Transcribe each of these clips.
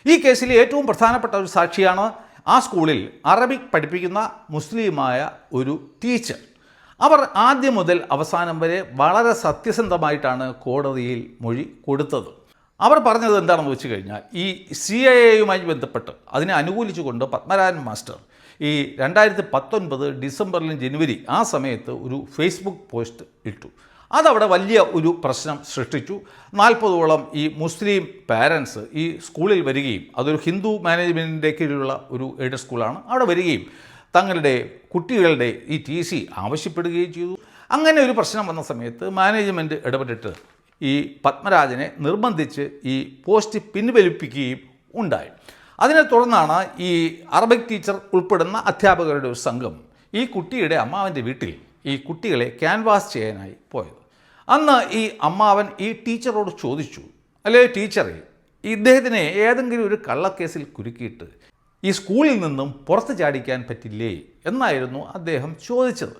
ഈ കേസിൽ ഏറ്റവും പ്രധാനപ്പെട്ട ഒരു സാക്ഷിയാണ് ആ സ്കൂളിൽ അറബിക് പഠിപ്പിക്കുന്ന മുസ്ലിമായ ഒരു ടീച്ചർ. അവർ ആദ്യം മുതൽ അവസാനം വരെ വളരെ സത്യസന്ധമായിട്ടാണ് കോടതിയിൽ മൊഴി കൊടുത്തത്. അവർ പറഞ്ഞത് എന്താണെന്ന് വെച്ച് കഴിഞ്ഞാൽ, ഈ CIA ബന്ധപ്പെട്ട് അതിനെ അനുകൂലിച്ചുകൊണ്ട് പത്മരാജൻ മാസ്റ്റർ ഈ 2019 ഡിസംബറിലും ജനുവരി ആ സമയത്ത് ഒരു ഫേസ്ബുക്ക് പോസ്റ്റ് ഇട്ടു. അതവിടെ വലിയ ഒരു പ്രശ്നം സൃഷ്ടിച്ചു. 40ഓളം ഈ മുസ്ലിം പാരൻസ് ഈ സ്കൂളിൽ വരികയും, അതൊരു ഹിന്ദു മാനേജ്മെൻറ്റിൻ്റെ കീഴിലുള്ള ഒരു എയ്ഡഡ് സ്കൂളാണ്, അവിടെ വരികയും തങ്ങളുടെ കുട്ടികളുടെ ഈ TC ആവശ്യപ്പെടുകയും ചെയ്തു. അങ്ങനെ ഒരു പ്രശ്നം വന്ന സമയത്ത് മാനേജ്മെൻറ്റ് ഇടപെട്ടിട്ട് ഈ പത്മരാജനെ നിർബന്ധിച്ച് ഈ പോസ്റ്റ് പിൻവലിപ്പിക്കുകയും ഉണ്ടായി. അതിനെ തുടർന്നാണ് ഈ അറബിക് ടീച്ചർ ഉൾപ്പെടുന്ന അധ്യാപകരുടെ ഒരു സംഘം ഈ കുട്ടിയുടെ അമ്മാവൻ്റെ വീട്ടിൽ ഈ കുട്ടികളെ ക്യാൻവാസ് ചെയ്യാനായി പോയത്. അന്ന് ഈ അമ്മാവൻ ഈ ടീച്ചറോട് ചോദിച്ചു, അല്ലേ ടീച്ചറെ, ഇദ്ദേഹത്തിനെ ഏതെങ്കിലും ഒരു കള്ളക്കേസിൽ കുരുക്കിയിട്ട് ഈ സ്കൂളിൽ നിന്നും പുറത്ത് ചാടിക്കാൻ പറ്റില്ലേ എന്നായിരുന്നു അദ്ദേഹം ചോദിച്ചത്.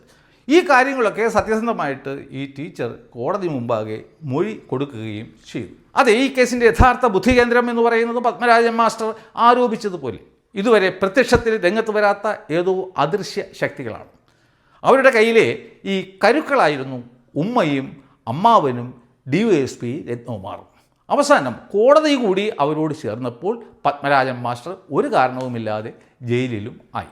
ഈ കാര്യങ്ങളൊക്കെ സത്യസന്ധമായിട്ട് ഈ ടീച്ചർ കോടതി മുമ്പാകെ മൊഴി കൊടുക്കുകയും ചെയ്തു. അതെ, ഈ കേസിൻ്റെ യഥാർത്ഥ ബുദ്ധികേന്ദ്രം എന്ന് പറയുന്നത് പത്മരാജൻ മാസ്റ്റർ ആരോപിച്ചതുപോലെ ഇതുവരെ പ്രത്യക്ഷത്തിൽ രംഗത്ത് വരാത്ത ഏതോ അദൃശ്യ ശക്തികളാണ്. അവരുടെ കയ്യിലെ ഈ കരുക്കളായിരുന്നു ഉമ്മയും അമ്മാവനും DYSP രത്നകുമാറും. അവസാനം കോടതി കൂടി അവരോട് ചേർന്നപ്പോൾ പത്മരാജൻ മാസ്റ്റർ ഒരു കാരണവുമില്ലാതെ ജയിലിലും ആയി.